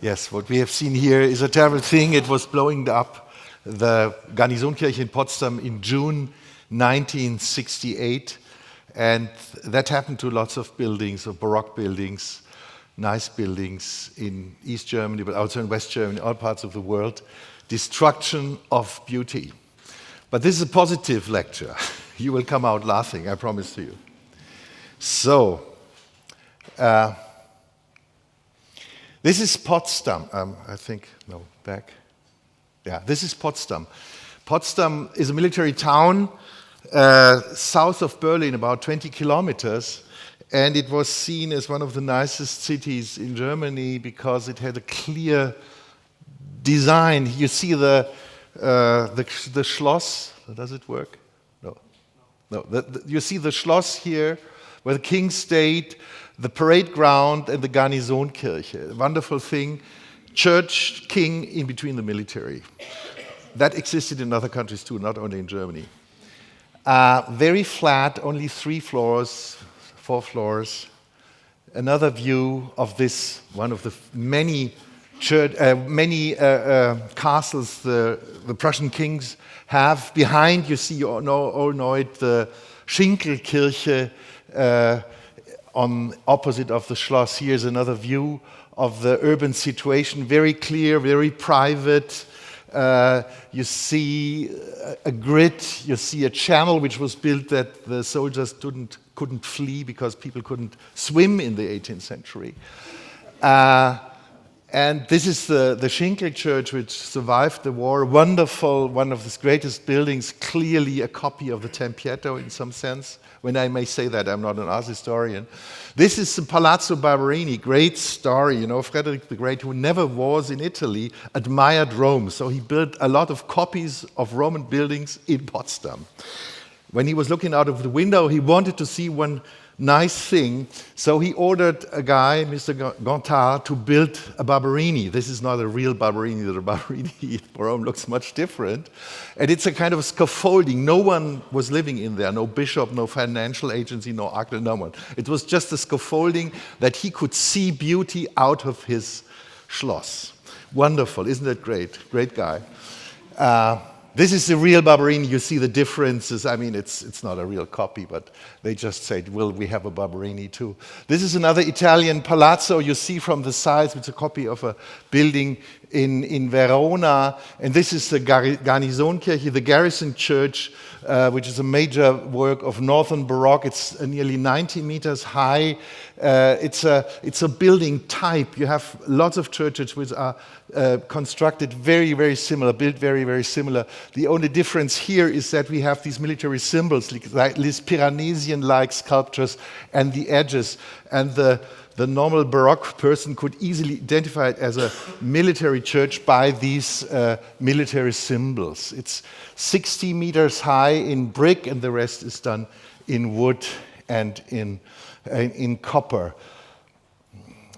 Yes, what we have seen here is a terrible thing. It was blowing up the Garnisonkirche in Potsdam in June 1968, and that happened to lots of buildings, of Baroque buildings, nice buildings in East Germany, but also in West Germany, all parts of the world. Destruction of beauty. But this is a positive lecture. You will come out laughing, I promise to you. So, this is Potsdam. This is Potsdam. Potsdam is a military town south of Berlin, about 20 kilometers, and it was seen as one of the nicest cities in Germany because it had a clear design. You see the Schloss. Does it work? No. You see the Schloss here, where the king stayed, the parade ground, and the Garnisonkirche. A wonderful thing. Church, king, in between the military. That existed in other countries too, not only in Germany. Very flat, only 3 floors, 4 floors. Another view of this, one of the many castles the Prussian kings have. Behind you see, you all know it, the Schinkelkirche on opposite of the Schloss. Here's another view of the urban situation, very clear, very private. You see a grid, you see a channel which was built that the soldiers couldn't flee because people couldn't swim in the 18th century. And this is the Schinkel Church, which survived the war. Wonderful, one of the greatest buildings, clearly a copy of the Tempietto in some sense. When I may say that, I'm not an art historian. This is the Palazzo Barberini, great story. You know, Frederick the Great, who never was in Italy, admired Rome. So he built a lot of copies of Roman buildings in Potsdam. When he was looking out of the window, he wanted to see one nice thing, so he ordered a guy, Mr. Gontard, to build a Barberini. This is not a real Barberini. The Barberini in Rome looks much different. And it's a kind of scaffolding. No one was living in there, no bishop, no financial agency, no architect, no one. It was just a scaffolding that he could see beauty out of his Schloss. Wonderful, isn't that great? Great guy. This is the real Barberini. You see the differences. I mean, it's not a real copy, but they just said, "Will we have a Barberini too?" This is another Italian palazzo. You see from the sides, it's a copy of a building in Verona. And this is the Garnisonkirche, the Garrison Church, which is a major work of Northern Baroque. It's nearly 90 meters high. It's a building type. You have lots of churches which are constructed very, very similar, built very, very similar. The only difference here is that we have these military symbols, like these Piranesian-like sculptures and the edges. And the normal Baroque person could easily identify it as a military church by these military symbols. It's 60 meters high in brick, and the rest is done in wood and in copper.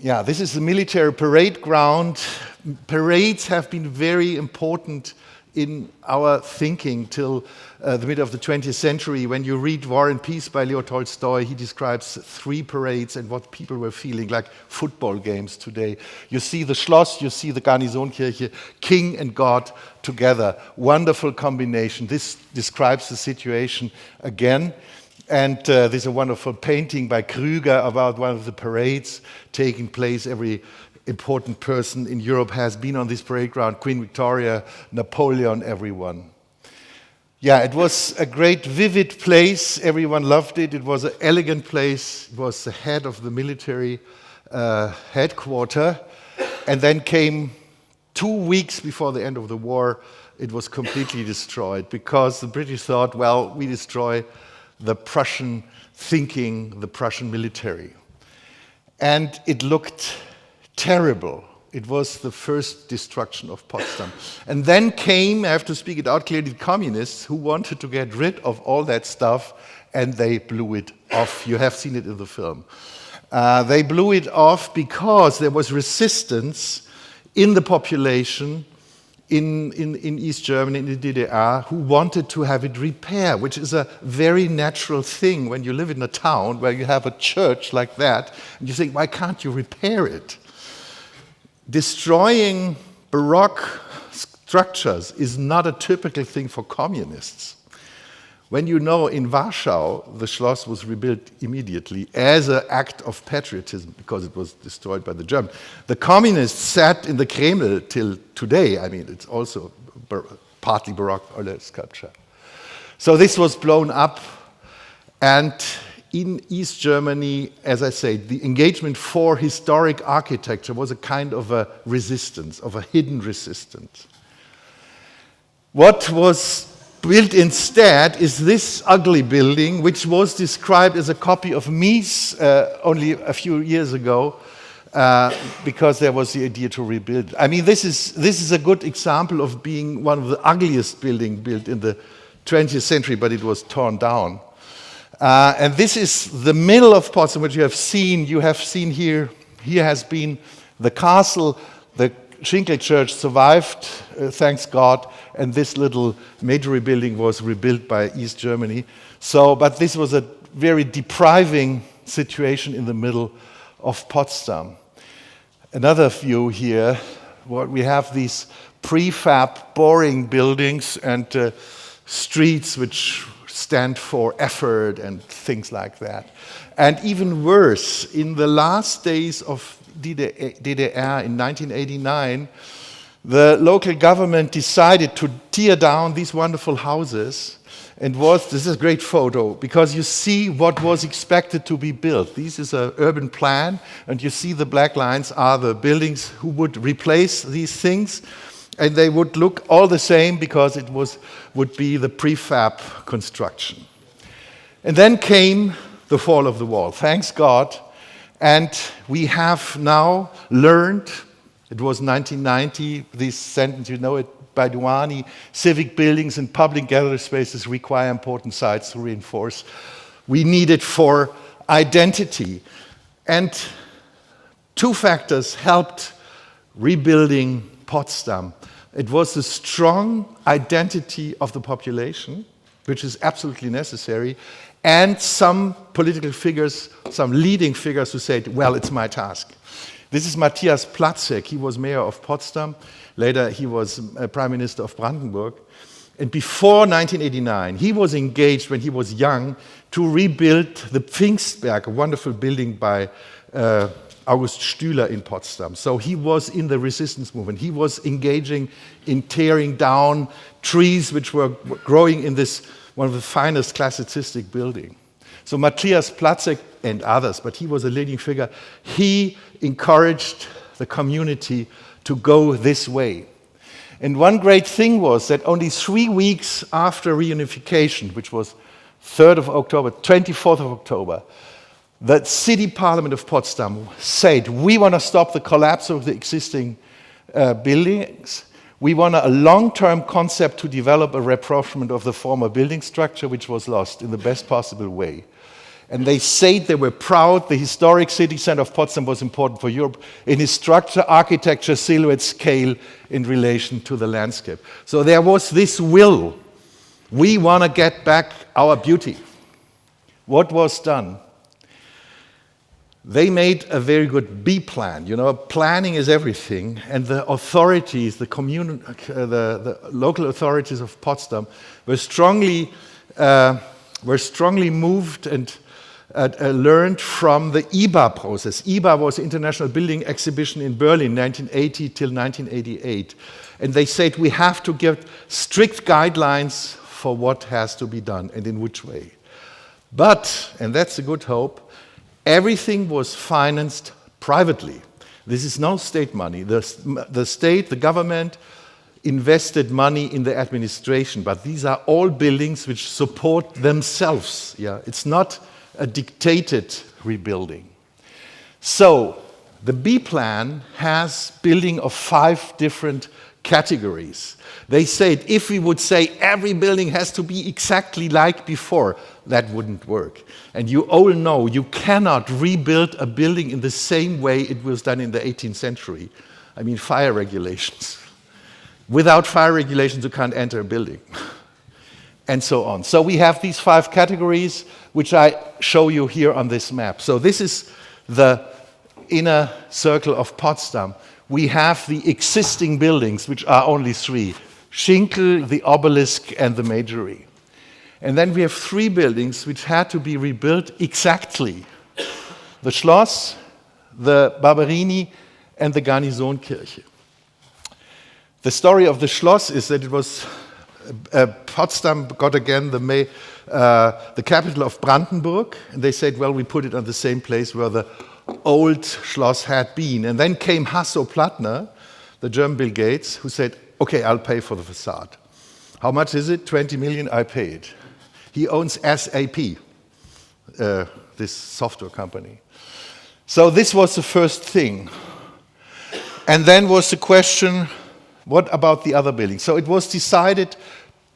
Yeah, this is the military parade ground. Parades have been very important in our thinking till the mid of the 20th century. When you read War and Peace by Leo Tolstoy, he describes 3 parades and what people were feeling, like football games today. You see the Schloss, you see the Garnisonkirche, king and God together. Wonderful combination. This describes the situation again. And there's a wonderful painting by Krüger about one of the parades taking place. Every important person in Europe has been on this parade ground. Queen Victoria, Napoleon, everyone. Yeah, it was a great, vivid place. Everyone loved it. It was an elegant place. It was the head of the military headquarters. And then came 2 weeks before the end of the war, it was completely destroyed because the British thought, well, we destroy the Prussian thinking, the Prussian military. And it looked terrible. It was the first destruction of Potsdam. And then came, I have to speak it out clearly, the communists who wanted to get rid of all that stuff, and they blew it off. You have seen it in the film. They blew it off because there was resistance in the population in East Germany, in the DDR, who wanted to have it repaired, which is a very natural thing when you live in a town where you have a church like that, and you think, why can't you repair it? destroying Baroque structures is not a typical thing for communists. When you know in Warsaw, the Schloss was rebuilt immediately as an act of patriotism because it was destroyed by the Germans. The communists sat in the Kremlin till today. I mean, it's also partly Baroque sculpture. So this was blown up, and in East Germany, as I say, the engagement for historic architecture was a kind of a resistance, of a hidden resistance. What was built instead is this ugly building, which was described as a copy of Mies only a few years ago, because there was the idea to rebuild. I mean, this is a good example of being one of the ugliest buildings built in the 20th century, but it was torn down. And this is the middle of Potsdam, which you have seen. You have seen here. Here has been the castle. The Schinkel Church survived, thanks God, and this little major building was rebuilt by East Germany. So, but this was a very depriving situation in the middle of Potsdam. Another view here, what we have these prefab, boring buildings and streets which stand for effort and things like that. And even worse, in the last days of DDR in 1989, the local government decided to tear down these wonderful houses. And this is a great photo, because you see what was expected to be built. This is an urban plan, and you see the black lines are the buildings who would replace these things. And they would look all the same because it would be the prefab construction. And then came the fall of the wall, thanks God. And we have now learned, it was 1990, this sentence, you know it, by Duani, civic buildings and public gathering spaces require important sites to reinforce. We need it for identity. And two factors helped rebuilding Potsdam. It was the strong identity of the population, which is absolutely necessary, and some political figures, some leading figures who said, well, it's my task. This is Matthias Platzek. He was mayor of Potsdam. Later, he was prime minister of Brandenburg. And before 1989, he was engaged when he was young to rebuild the Pfingstberg, a wonderful building by August Stüler in Potsdam. So he was in the resistance movement. He was engaging in tearing down trees which were growing in this, one of the finest classicistic buildings. So Matthias Platzek and others, but he was a leading figure, he encouraged the community to go this way. And one great thing was that only 3 weeks after reunification, which was 3rd of October, 24th of October, the city parliament of Potsdam said, we want to stop the collapse of the existing buildings. We want a long-term concept to develop a rapprochement of the former building structure, which was lost in the best possible way. And they said they were proud. The historic city center of Potsdam was important for Europe in its structure, architecture, silhouette, scale in relation to the landscape. So there was this will. We want to get back our beauty. What was done? They made a very good B plan. You know, planning is everything. And the authorities, the local authorities of Potsdam were strongly moved and learned from the IBA process. IBA was the International Building Exhibition in Berlin, 1980 till 1988. And they said we have to give strict guidelines for what has to be done and in which way. But, and that's a good hope, everything was financed privately. This is no state money. The state, the government, invested money in the administration, but these are all buildings which support themselves. Yeah? It's not a dictated rebuilding. So the B plan has building of 5 different categories. They said if we would say every building has to be exactly like before, that wouldn't work. And you all know you cannot rebuild a building in the same way it was done in the 18th century. I mean, fire regulations. Without fire regulations, you can't enter a building. And so on. So we have these 5 categories, which I show you here on this map. So this is the inner circle of Potsdam, we have the existing buildings, which are only three: Schinkel, the Obelisk, and the Majory. And then we have three buildings which had to be rebuilt exactly: the Schloss, the Barberini, and the Garnisonkirche. The story of the Schloss is that it was Potsdam got again the capital of Brandenburg, and they said, well, we put it on the same place where the old Schloss had been. And then came Hasso-Plattner, the German Bill Gates, who said, okay, I'll pay for the facade. How much is it? 20 million, I pay it. He owns SAP, this software company. So this was the first thing. And then was the question, what about the other buildings? So it was decided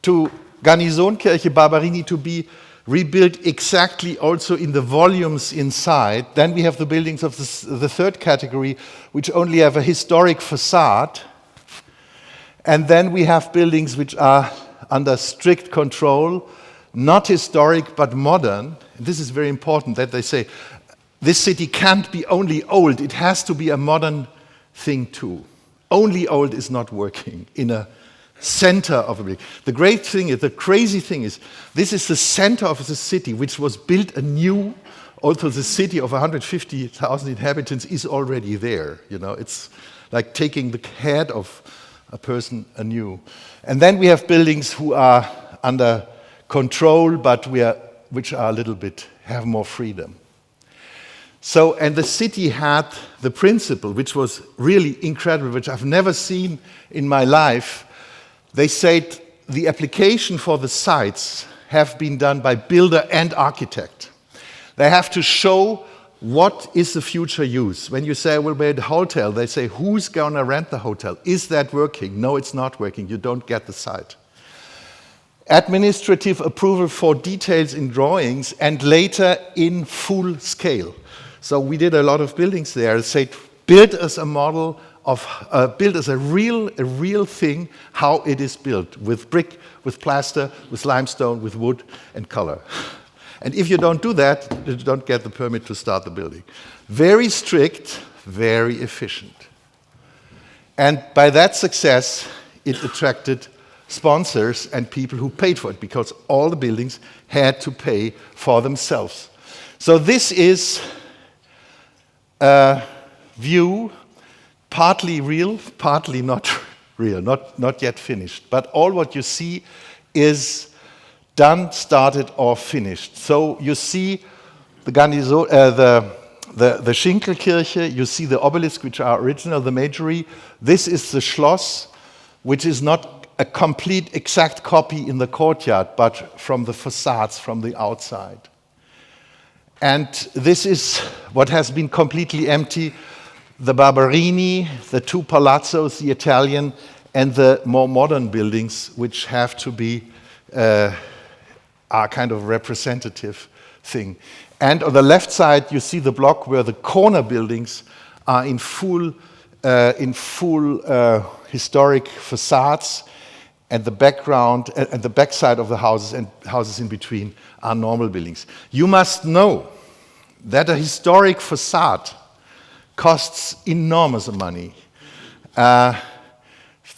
to Garnisonkirche Barberini to be rebuilt exactly also in the volumes inside. Then we have the buildings of the third category, which only have a historic facade. And then we have buildings which are under strict control, not historic but modern. And this is very important that they say, this city can't be only old, it has to be a modern thing too. Only old is not working in a center of a building. The great thing is, the crazy thing is, this is the center of the city, which was built anew. Also, the city of 150,000 inhabitants is already there. You know, it's like taking the head of a person anew. And then we have buildings who are under control, but which are a little bit, have more freedom. So, and the city had the principle, which was really incredible, which I've never seen in my life. They said the application for the sites have been done by builder and architect. They have to show what is the future use. When you say we'll build a hotel, they say who's going to rent the hotel? Is that working? No, it's not working. You don't get the site. Administrative approval for details in drawings and later in full scale. So we did a lot of buildings there. Said build us a model of build as a real thing, how it is built, with brick, with plaster, with limestone, with wood and color. And if you don't do that, you don't get the permit to start the building. Very strict, very efficient. And by that success, it attracted sponsors and people who paid for it, because all the buildings had to pay for themselves. So this is a view, partly real, partly not real, not yet finished. But all what you see is done, started, or finished. So you see the Schinkelkirche, you see the Obelisk, which are original, the Majory. This is the Schloss, which is not a complete exact copy in the courtyard, but from the facades, from the outside. And this is what has been completely empty: the Barberini, the two palazzos, the Italian, and the more modern buildings, which have to be are kind of representative thing. And on the left side, you see the block where the corner buildings are in full historic facades, and the background and the backside of the houses and houses in between are normal buildings. You must know that a historic facade costs enormous money. The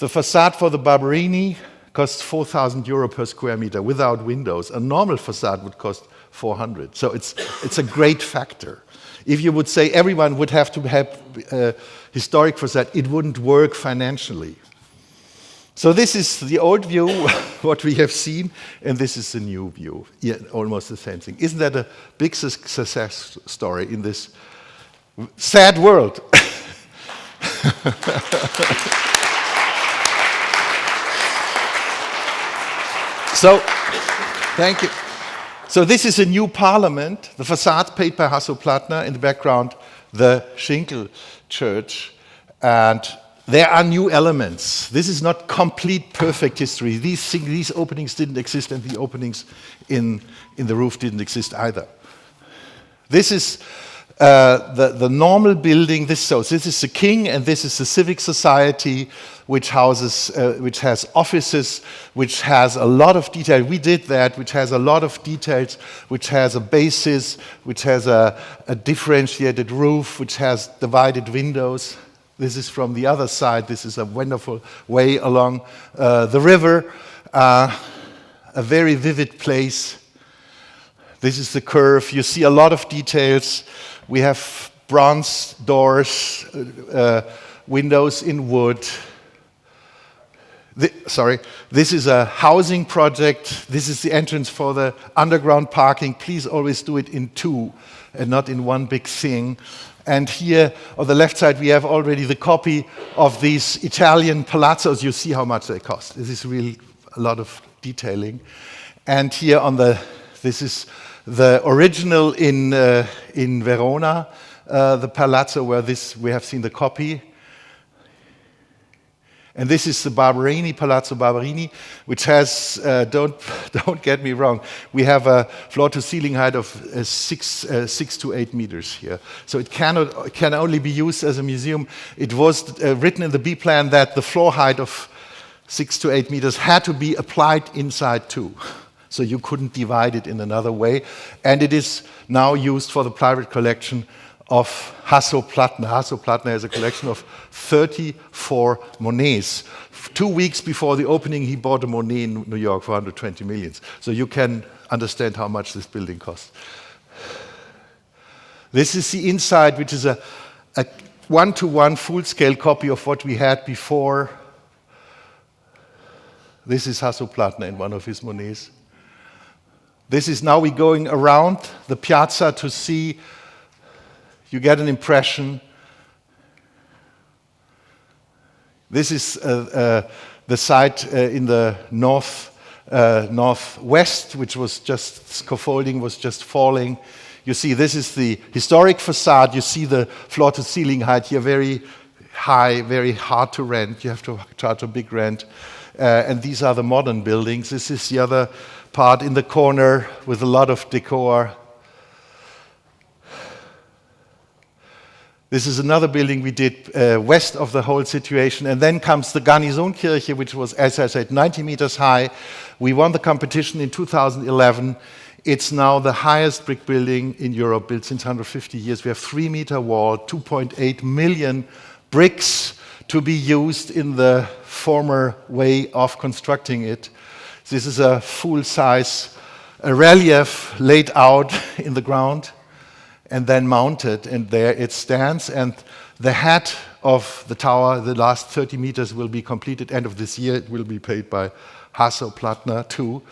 facade for the Barberini costs 4,000 euro per square meter without windows. A normal facade would cost 400. So it's a great factor. If you would say everyone would have to have a historic facade, it wouldn't work financially. So this is the old view, what we have seen, and this is the new view. Yeah, almost the same thing. Isn't that a big success story in this sad world? So, thank you. So this is a new parliament. The facade paid by Hasso-Plattner, in the background the Schinkel church, and there are new elements. This is not complete perfect history. These openings didn't exist, and the openings in the roof didn't exist either. This is the normal building. This is the king, and this is the civic society, which has offices, which has a lot of detail. We did that, which has a lot of details, which has a basis, which has a differentiated roof, which has divided windows. This is from the other side. This is a wonderful way along the river. A very vivid place. This is the curve. You see a lot of details. We have bronze doors, windows in wood. This is a housing project. This is the entrance for the underground parking. Please always do it in two and not in one big thing. And here on the left side, we have already the copy of these Italian palazzos. You see how much they cost. This is really a lot of detailing. And here this is the original in Verona, the palazzo where we have seen the copy. And this is the Barberini, Palazzo Barberini, which has, don't get me wrong, we have a floor-to-ceiling height of 6 to 8 meters here. So it can only be used as a museum. It was written in the B plan that the floor height of 6 to 8 meters had to be applied inside too. So you couldn't divide it in another way. And it is now used for the private collection of Hasso-Plattner. Hasso-Plattner has a collection of 34 Monets. 2 weeks before the opening, he bought a Monet in New York for 120 million. So you can understand how much this building cost. This is the inside, which is a one-to-one full-scale copy of what we had before. This is Hasso-Plattner in one of his Monets. This is now we're going around the piazza to see. You get an impression. This is the site in the northwest, which was just scaffolding was just falling. You see, this is the historic facade. You see the floor-to-ceiling height here, very high, very hard to rent. You have to charge a big rent. And these are the modern buildings. This is the other part in the corner with a lot of decor. This is another building we did west of the whole situation. And then comes the Garnisonkirche, which was, as I said, 90 meters high. We won the competition in 2011. It's now the highest brick building in Europe, built since 150 years. We have 3-meter wall, 2.8 million bricks to be used in the former way of constructing it. This is a full-size relief laid out in the ground and then mounted, and there it stands. And the head of the tower, the last 30 meters, will be completed end of this year. It will be paid by Hasso-Plattner too.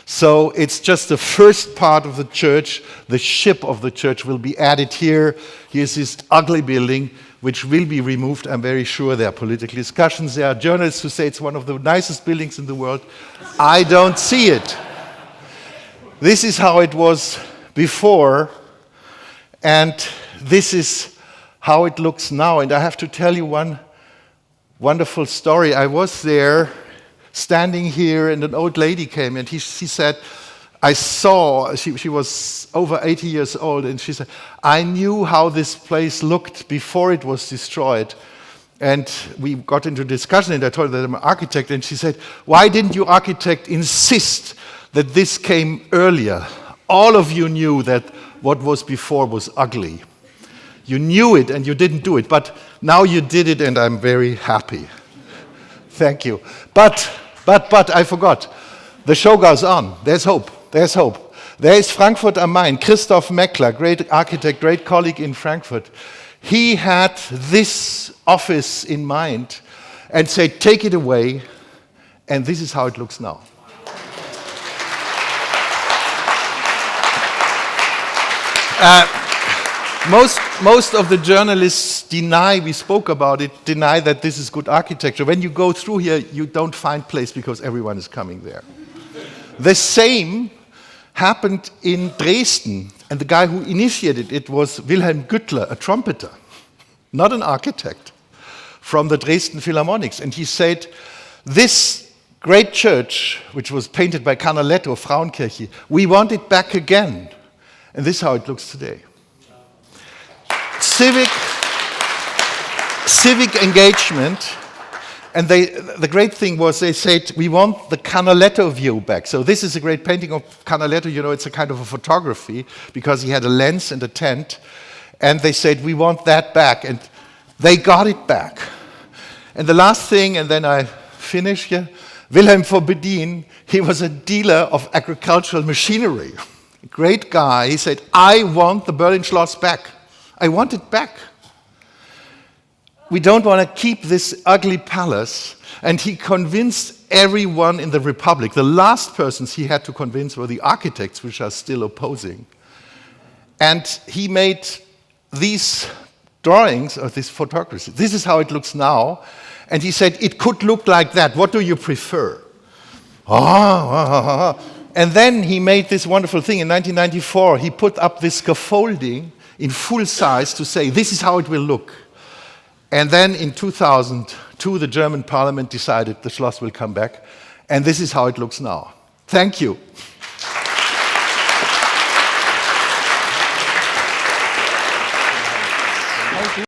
So it's just the first part of the church. The ship of the church will be added here. Here's this ugly building, which will be removed. I'm very sure there are political discussions. There are journalists who say it's one of the nicest buildings in the world. I don't see it. This is how it was before. And this is how it looks now. And I have to tell you one wonderful story. I was there standing here, and an old lady came, and she said, I saw, she was over 80 years old, and she said, I knew how this place looked before it was destroyed. And we got into discussion, and I told her that I'm an architect, and she said, why didn't you architect insist that this came earlier? All of you knew that what was before was ugly. You knew it and you didn't do it, but now you did it and I'm very happy. Thank you. But I forgot. The show goes on. There's hope. There's hope. There is Frankfurt am Main. Christoph Meckler, great architect, great colleague in Frankfurt. He had this office in mind and said, take it away, and this is how it looks now. Most of the journalists we spoke about it, deny that this is good architecture. When you go through here, you don't find place because everyone is coming there. The same happened in Dresden, and the guy who initiated it was Wilhelm Güttler, a trumpeter, not an architect, from the Dresden Philharmonics. And he said, this great church, which was painted by Canaletto, Frauenkirche, we want it back again. And this is how it looks today. Civic engagement, and the great thing was they said, we want the Canaletto view back. So this is a great painting of Canaletto. You know, it's a kind of a photography because he had a lens and a tent. And they said, we want that back. And They got it back. And the last thing, and then I finish here, Wilhelm von Bedien, he was a dealer of agricultural machinery. A great guy. He said, I want the Berlin Schloss back. I want it back. We don't want to keep this ugly palace. And he convinced everyone in the Republic. The last persons he had to convince were the architects, which are still opposing. And he made these drawings of this photography. This is how it looks now. And he said, it could look like that. What do you prefer? And then he made this wonderful thing. In 1994, he put up this scaffolding in full size to say, this is how it will look. And then in 2002, the German parliament decided the Schloss will come back. And this is how it looks now. Thank you.